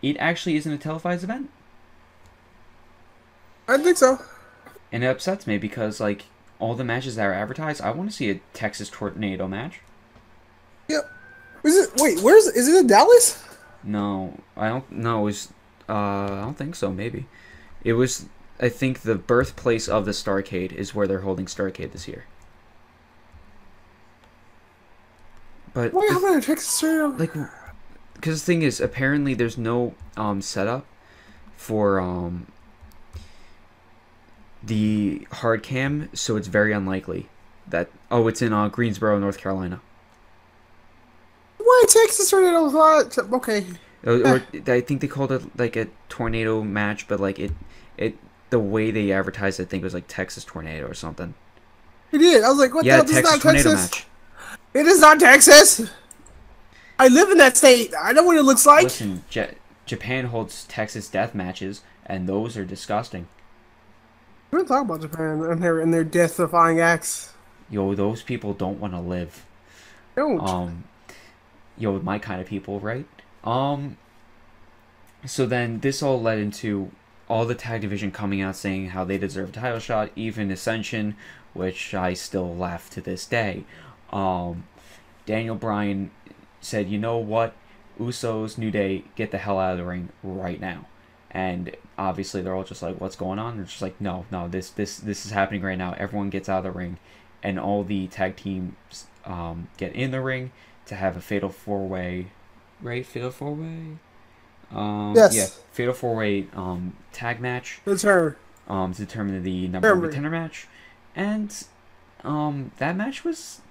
It actually isn't a televised event. I think so. And it upsets me because, like, all the matches that are advertised, I want to see a Texas Tornado match. Yep. Is it in Dallas? No, I don't. No, I don't think so. Maybe it was. I think the birthplace of the Starcade is where they're holding Starcade this year. But why haven't I Texas Tornado? Like, because the thing is, apparently there's no setup for the hard cam, so it's very unlikely that it's in Greensboro, North Carolina. Why Texas Tornado? Okay. Or I think they called it like a tornado match, but like it the way they advertised it, I think it was like Texas Tornado or something. It did. I was like, what the hell? This is not Tornado Texas. match. It is not Texas. I live in that state. I know what it looks like. Listen, Japan holds Texas death matches, and those are disgusting. We're not talking about Japan and their death-defying acts. Yo, those people don't want to live. Don't. Yo, my kind of people, right? So then this all led into all the tag division coming out saying how they deserve a title shot, even Ascension, which I still laugh to this day. Daniel Bryan said, you know what? Usos, New Day, get the hell out of the ring right now. And obviously they're all just like, what's going on? They're just like, no, this is happening right now. Everyone gets out of the ring. And all the tag teams get in the ring to have a fatal four-way, right? Fatal four-way? Yes. Yeah, fatal four-way tag match. It's her. To determine the number one contender match. And that match was...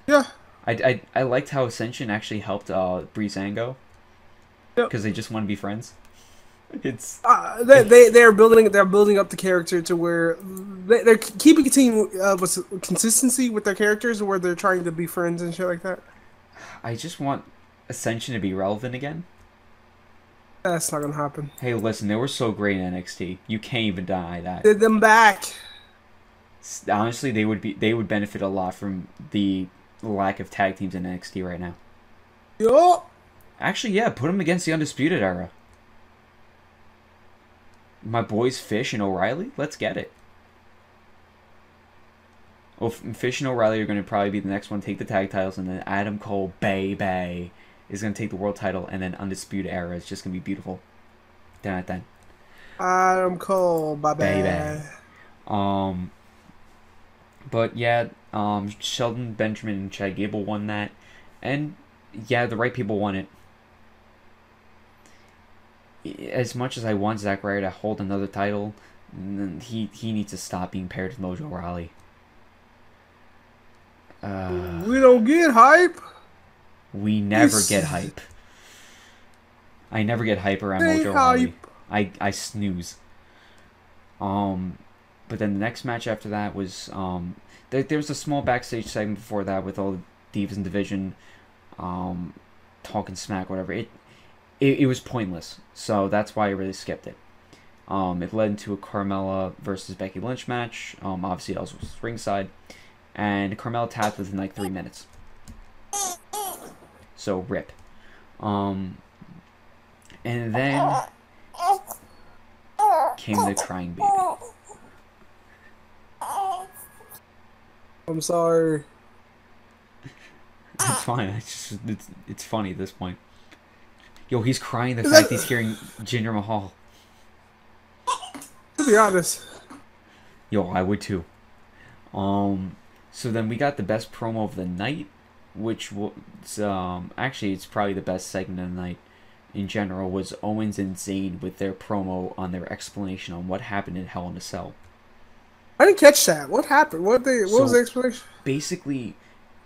Yeah. I liked how Ascension actually helped Breezango. Because they just want to be friends. It's they're building up the character to where they're keeping consistency with their characters, where they're trying to be friends and shit like that. I just want Ascension to be relevant again. That's not gonna happen. Hey, listen, they were so great in NXT. You can't even deny that. Did them back. Honestly, they would benefit a lot from the lack of tag teams in NXT right now. Yo. Actually, yeah, put them against the Undisputed Era. My boys Fish and O'Reilly, let's get it. Well, Fish and O'Reilly are going to probably be the next one to take the tag titles, and then Adam Cole, Bay, is going to take the world title, and then Undisputed Era is just going to be beautiful. Then. Adam Cole, Baby. But yeah, Sheldon Benjamin and Chad Gable won that, and yeah, the right people won it. As much as I want Zack Ryder to hold another title, he needs to stop being paired with Mojo Rawley. We don't get hype. We never get hype. I never get hype around Mojo Rawley. I snooze. But then the next match after that was there was a small backstage segment before that with all the Divas in Division, talking smack, whatever. It was pointless, so that's why I really skipped it. It led into a Carmella versus Becky Lynch match. Obviously, that was ringside, and Carmella tapped within like 3 minutes. So rip. And then came the crying baby. I'm sorry. It's fine. It's funny at this point. Yo, he's crying the fact he's hearing Jinder Mahal. To be honest. Yo, I would too. So then we got the best promo of the night, which was actually it's probably the best segment of the night in general, was Owens and Zayn with their promo on their explanation on what happened in Hell in a Cell. I didn't catch that. What happened? What was the explanation? Basically,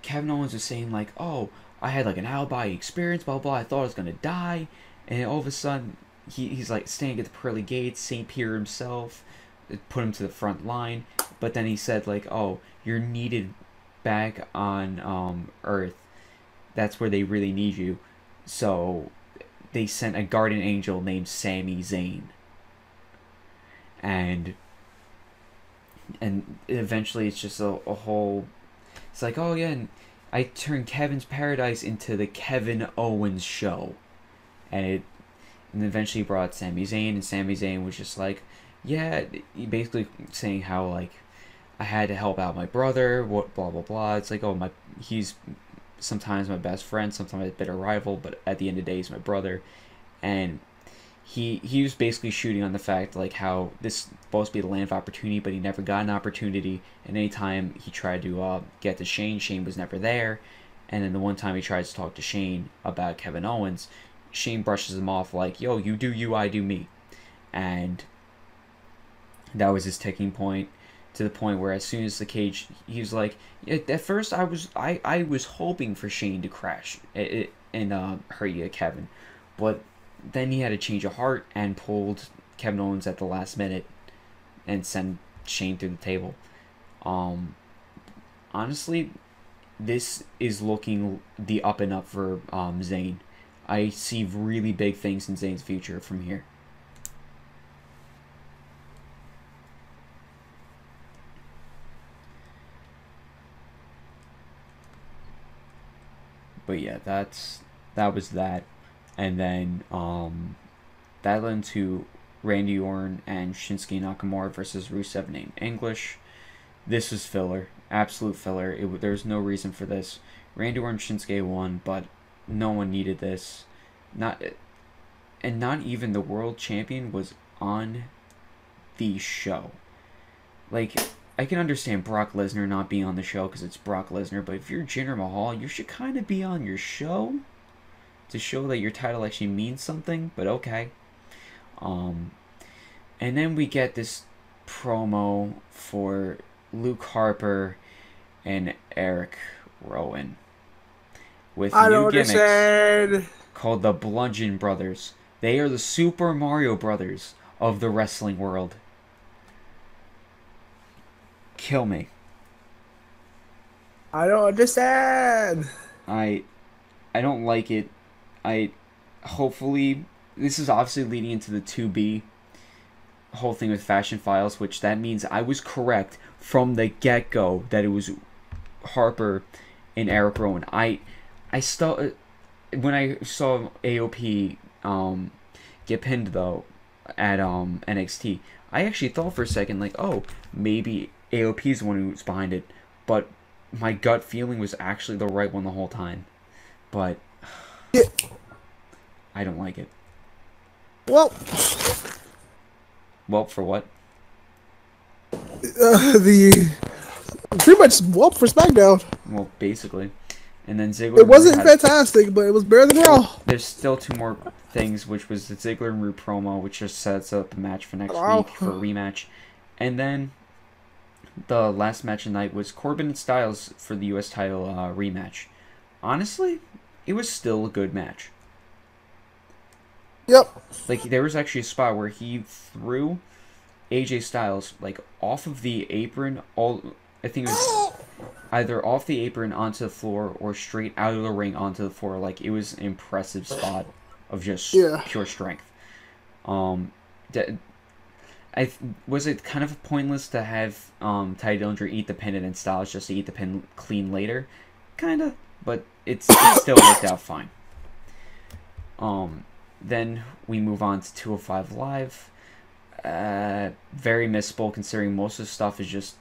Kevin Owens was saying like, "Oh, I had like an out-of-body experience, blah blah. I thought I was gonna die, and all of a sudden, he's like standing at the pearly gates. Saint Peter himself put him to the front line, but then he said like, "Oh, you're needed back on Earth. That's where they really need you." So they sent a guardian angel named Sami Zayn, and eventually it's just a whole. It's like, oh yeah, and I turned Kevin's Paradise into the Kevin Owens show, and eventually brought Sami Zayn, and Sami Zayn was just like, yeah, basically saying how like I had to help out my brother, what blah blah blah. It's like, oh he's sometimes my best friend, sometimes a bitter rival, but at the end of the day, he's my brother, and he was basically shooting on the fact like how this is supposed to be the land of opportunity, but he never got an opportunity, and anytime he tried to get to Shane was never there, and then the one time he tries to talk to Shane about Kevin Owens, Shane brushes him off like, yo, you do you, I do me, and that was his ticking point, to the point where as soon as the cage, he was like, yeah, at first I was hoping for Shane to crash and hurt you, Kevin, but then he had a change of heart and pulled Kevin Owens at the last minute and sent Shane through the table. Honestly, this is looking the up and up for Zayn. I see really big things in Zayn's future from here. But yeah, that was that. And then that led into Randy Orton and Shinsuke Nakamura versus Rusev Named English. This was filler. Absolute filler. There's no reason for this. Randy Orton and Shinsuke won, but no one needed this. Not even the world champion was on the show. Like, I can understand Brock Lesnar not being on the show because it's Brock Lesnar, but if you're Jinder Mahal, you should kind of be on your show to show that your title actually means something, but okay. And then we get this promo for Luke Harper and Eric Rowan with new gimmicks called the Bludgeon Brothers. They are the Super Mario Brothers of the wrestling world. Kill me. I don't understand. I don't like it. Hopefully, this is obviously leading into the 2B whole thing with Fashion Files, which that means I was correct from the get-go that it was Harper and Eric Rowan. I still, when I saw AOP get pinned though at NXT, I actually thought for a second like, oh, maybe AOP is the one who's behind it, but my gut feeling was actually the right one the whole time. But I don't like it. Well, for what? the pretty much for SmackDown. Well, basically. And then Ziggler. It wasn't fantastic, but it was better than Raw. There's still 2 more things, which was the Ziggler and Roode promo, which just sets up the match for next week for a rematch. And then the last match of the night was Corbin and Styles for the U.S. title rematch. Honestly, it was still a good match. Yep. Like, there was actually a spot where he threw AJ Styles, like, off of the apron, I think it was either off the apron onto the floor or straight out of the ring onto the floor. Like, it was an impressive spot of just pure strength. Was it kind of pointless to have Ty Dillinger eat the pin and then Styles just to eat the pin clean later? Kinda, but it still worked out fine. Then we move on to 205 Live. Very missable considering most of the stuff is just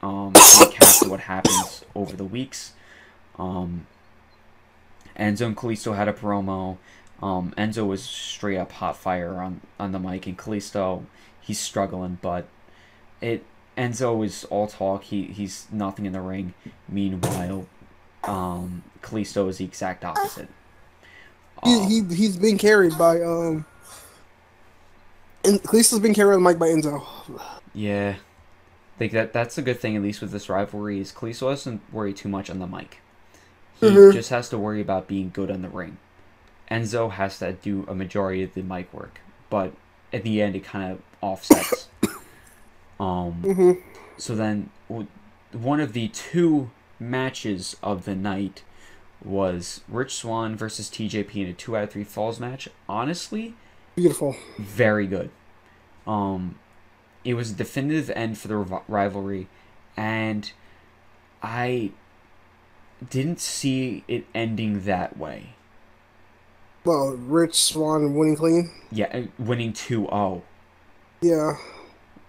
recap what happens over the weeks. Enzo and Kalisto had a promo. Enzo was straight up hot fire on the mic, and Kalisto, he's struggling, but Enzo is all talk. He's nothing in the ring. Meanwhile, Kalisto is the exact opposite. He's being carried by and Kalisto's being carried on the mic by Enzo. Yeah. Like that's a good thing, at least with this rivalry, is Kalisto doesn't worry too much on the mic. He just has to worry about being good on the ring. Enzo has to do a majority of the mic work, but at the end it kind of offsets. So then one of the 2 matches of the night was Rich Swann versus TJP in a 2 out of 3 falls match. Honestly, beautiful, very good. It was a definitive end for the rivalry, and I didn't see it ending that way. Well, Rich Swann winning clean? Yeah, winning 2-0. Yeah.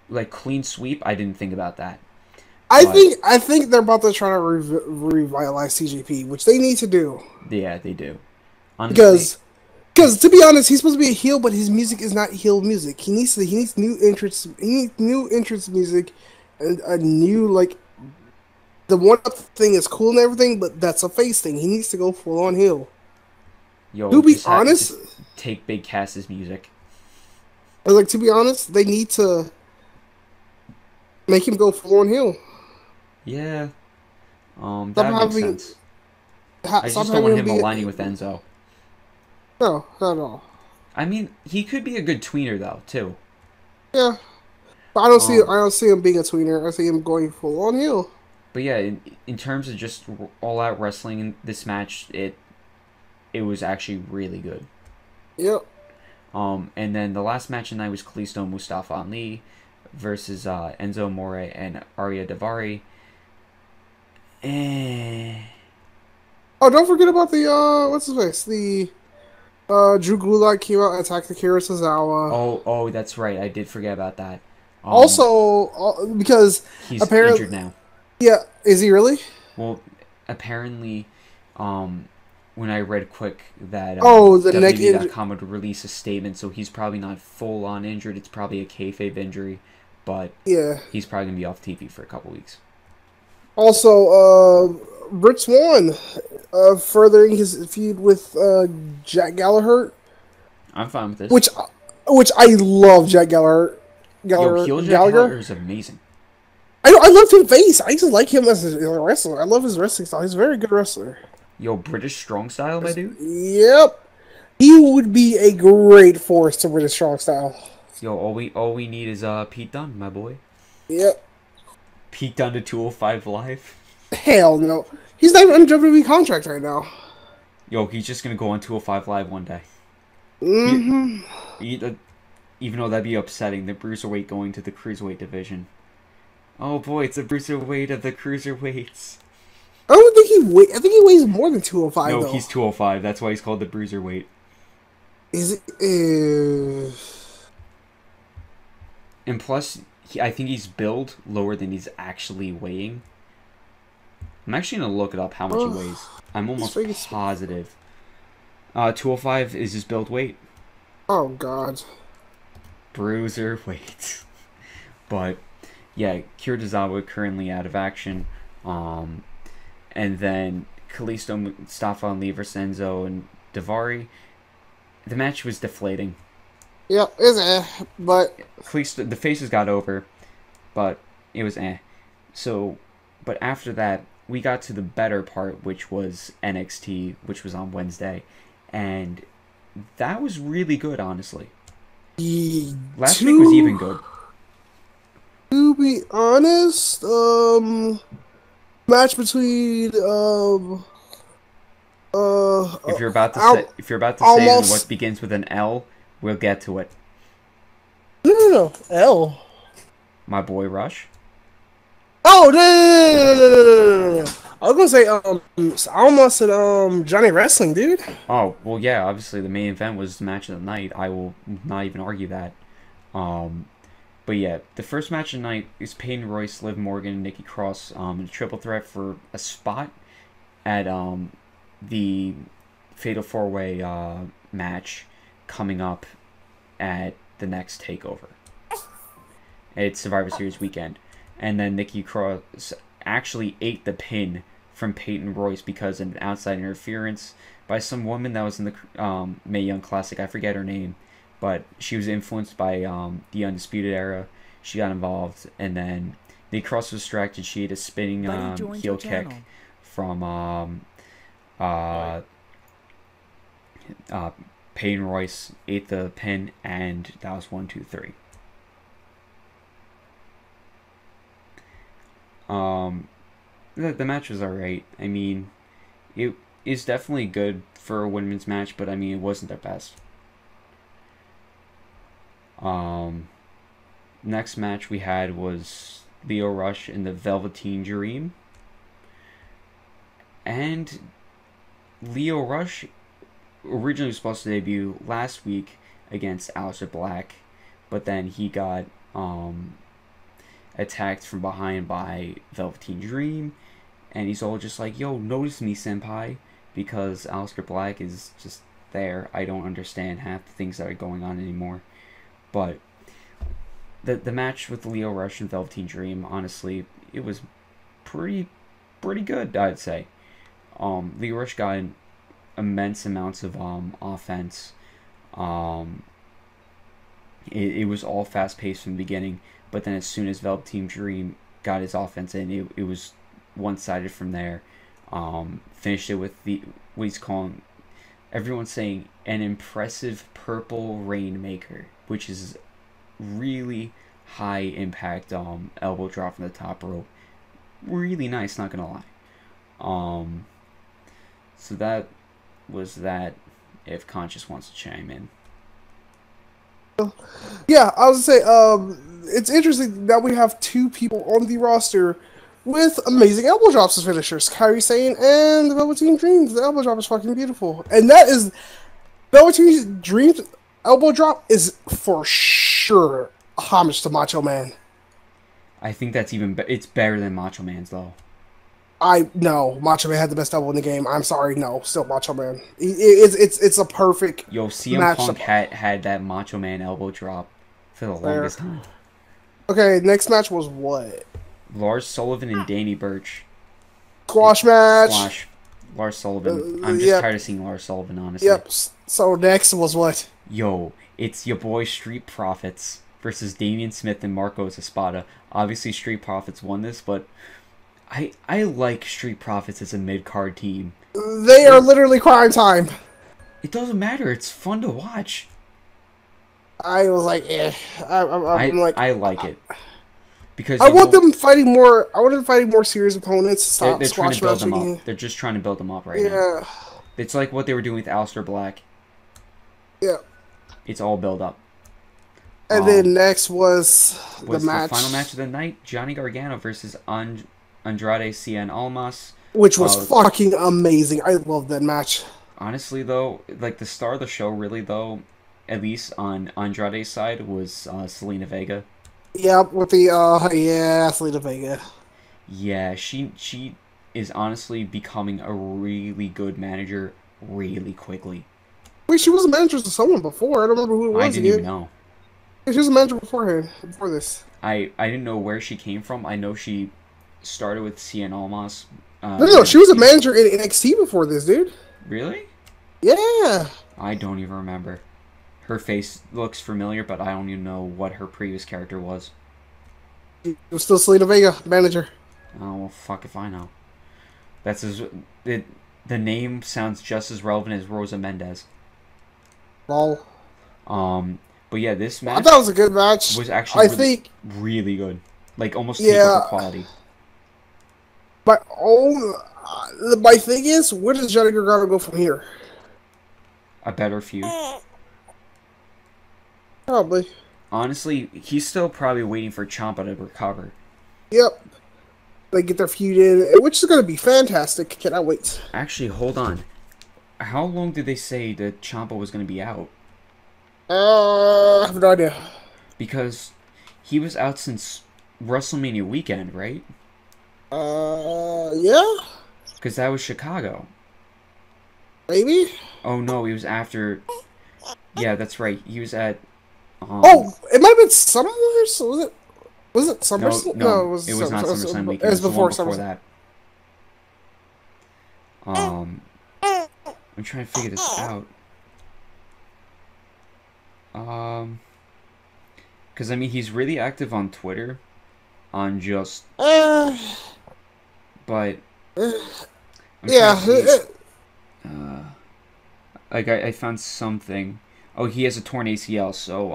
Like, clean sweep, I didn't think about that. I think they're about to try to revitalize TJP, which they need to do. Yeah, they do. Honestly, because to be honest, he's supposed to be a heel, but his music is not heel music. He needs new entrance. He needs new entrance music, and a new the one up thing is cool and everything, but that's a face thing. He needs to go full on heel. Yo, to be honest, take Big Cass's music. To be honest, they need to make him go full on heel. Yeah. That makes sense. I just don't want him aligning with Enzo. No, not at all. I mean, he could be a good tweener though, too. Yeah, but I don't see him being a tweener. I see him going full on heel. But yeah, in terms of just all out wrestling in this match, it was actually really good. Yep. And then the last match of the night was Kalisto and Mustafa Ali versus Enzo Amore and Arya Daivari. Oh, don't forget about the what's his face? The Drew Gulak came out and attacked Akira Tozawa. Oh, that's right. I did forget about that. Also, because he's apparently injured now. Yeah, is he really? Well, apparently, when I read quick that the neck WWE.com would release a statement, so he's probably not full on injured. It's probably a kayfabe injury, but yeah, he's probably gonna be off TV for a couple weeks. Also, Rich Swann furthering his feud with Jack Gallagher. I'm fine with this. Which I love Jack Gallagher. Heel Jack Gallagher is amazing. I loved him face. I just like him as a wrestler. I love his wrestling style. He's a very good wrestler. Yo, British strong style, my dude. Yep, he would be a great force to British strong style. Yo, all we need is Pete Dunne, my boy. Yep. Pete Dunne to 205 Live. Hell no, he's not even on a WWE contract right now. Yo, he's just gonna go on 205 Live one day. Even though that'd be upsetting, the Bruiserweight going to the Cruiserweight division. Oh boy, it's a Bruiserweight of the Cruiserweights. I don't think I think he weighs more than 205. No, though. He's 205. That's why he's called the Bruiserweight. Is it? And plus, I think he's billed lower than he's actually weighing. I'm actually gonna look it up how much he weighs. I'm almost positive. 205 is his build weight. Oh God. Bruiser weight. But yeah, Kirizawa currently out of action. And then Kalisto, Mustafa Ali versus Enzo and Davari. The match was deflating. Yeah, it's but Kalisto, the faces got over, but it was So, but after that, we got to the better part, which was NXT, which was on Wednesday, and that was really good, honestly. Last week was even good. To be honest, match between if you're about to say what begins with an L, we'll get to it. No, L. My boy Rush. Oh no. I was gonna say I almost said Johnny Wrestling, dude. Oh well, yeah. Obviously, the main event was the match of the night. I will not even argue that. But yeah, the first match of the night is Peyton Royce, Liv Morgan, and Nikki Cross in a triple threat for a spot at the Fatal 4-Way match coming up at the next TakeOver. It's Survivor Series weekend. And then Nikki Cross actually ate the pin from Peyton Royce because of an outside interference by some woman that was in the Mae Young Classic. I forget her name, but she was influenced by the Undisputed Era. She got involved, and then Nikki Cross was distracted. She ate a spinning heel kick from Peyton Royce, ate the pin, and that was 1, 2, 3. The match was alright. I mean, it is definitely good for a women's match, but I mean, it wasn't their best. Next match we had was Lio Rush in the Velveteen Dream. And Lio Rush originally was supposed to debut last week against Aleister Black, but then he got attacked from behind by Velveteen Dream, and he's all just like, yo, notice me, senpai, because Aleister Black is just there. I don't understand half the things that are going on anymore. But the match with Lio Rush and Velveteen Dream, honestly, it was pretty good, I'd say. Lio Rush got immense amounts of offense. It was all fast-paced from the beginning, but then as soon as Velveteen Dream got his offense in, it was one-sided from there. Finished it with what he's calling, everyone's saying, an impressive purple rainmaker, which is really high impact elbow drop from the top rope. Really nice, not gonna lie. So that was that, if Conscious wants to chime in. Yeah, I was gonna say, it's interesting that we have two people on the roster with amazing elbow drops as finishers, Kairi Sane and the Velveteen Dream. The elbow drop is fucking beautiful, and that is Velveteen Dream's elbow drop is for sure a homage to Macho Man. I think that's it's better than Macho Man's though. No, Macho Man had the best elbow in the game. I'm sorry, no, still Macho Man. It's a perfect. Yo, CM Punk had that Macho Man elbow drop for the longest time. Okay, next match was what? Lars Sullivan and Danny Burch. Squash match. Lars Sullivan. I'm just tired of seeing Lars Sullivan, honestly. Yep. So next was what? Yo, it's your boy Street Profits versus Damian Smith and Marcos Espada. Obviously, Street Profits won this, but I like Street Profits as a mid-card team. They are literally crime time. It doesn't matter. It's fun to watch. I was like, I like it. Because I want them fighting more. I want them fighting more serious opponents. Stop they're trying to build them up. They're just trying to build them up right now. Yeah. It's like what they were doing with Aleister Black. Yeah. It's all build up. And then next was the match. The final match of the night: Johnny Gargano versus Andrade Cien Almas, which was fucking amazing. I love that match. Honestly, though, like the star of the show, really though, at least on Andrade's side, was Zelina Vega. Yep, with the Zelina Vega. Yeah, she is honestly becoming a really good manager really quickly. Wait, she was a manager to someone before. I don't remember who it was. I didn't even know. She was a manager beforehand, before this. I didn't know where she came from. I know she started with Cien Almas. No, she was a manager in NXT before this, dude. Really? Yeah. I don't even remember. Her face looks familiar, but I don't even know what her previous character was. It was still Selena Vega, manager. Oh, well, fuck if I know. The name sounds just as relevant as Rosa Mendez. Lol. But yeah, this match I thought it was a good match. Was actually really good. Like, almost takeover quality. My thing is, where does Johnny Gargano go from here? A better feud. Probably. Honestly, he's still probably waiting for Ciampa to recover. Yep. They get their feud in, which is going to be fantastic. Cannot wait. Actually, hold on. How long did they say that Ciampa was going to be out? I have no idea. Because he was out since WrestleMania weekend, right? Yeah? Because that was Chicago. Maybe? Oh, no, he was after... Yeah, that's right. He was at... it might have been SummerSlam? Was it SummerSlam? No, it was not SummerSlam weekend. It was before that. I'm trying to figure this out. Because, I mean, he's really active on Twitter. On just... But... I found something. Oh, he has a torn ACL, so,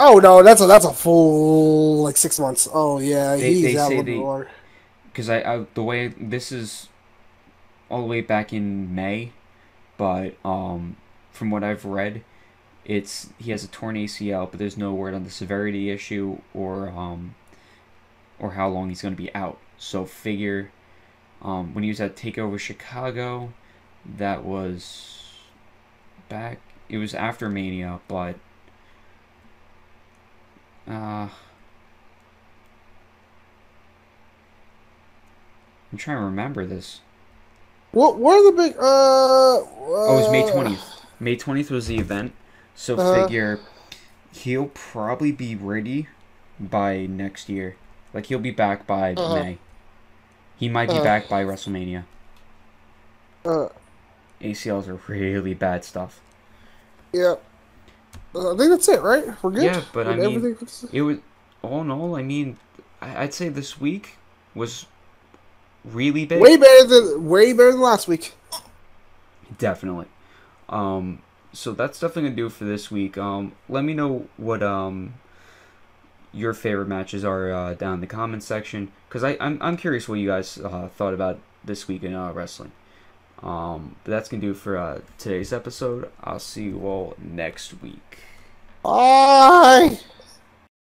Oh, no, that's a full, 6 months. Oh, yeah, he's out a little more. Because the way... This is all the way back in May. But, from what I've read... he has a torn ACL, but there's no word on the severity issue or how long he's going to be out. So figure when he was at TakeOver Chicago, that was back. It was after Mania, but I'm trying to remember this. What are the big? Oh, it was May 20th. May 20th was the event. So figure he'll probably be ready by next year. Like, he'll be back by May. He might be back by WrestleMania. ACLs are really bad stuff. Yeah. I think that's it, right? We're good? Yeah, but I mean, it was... All in all, I mean, I'd say this week was really big. Way better than last week. Definitely. So that's definitely going to do it for this week. Let me know what your favorite matches are down in the comments section. Because I'm curious what you guys thought about this week in wrestling. But that's going to do it for today's episode. I'll see you all next week. Bye!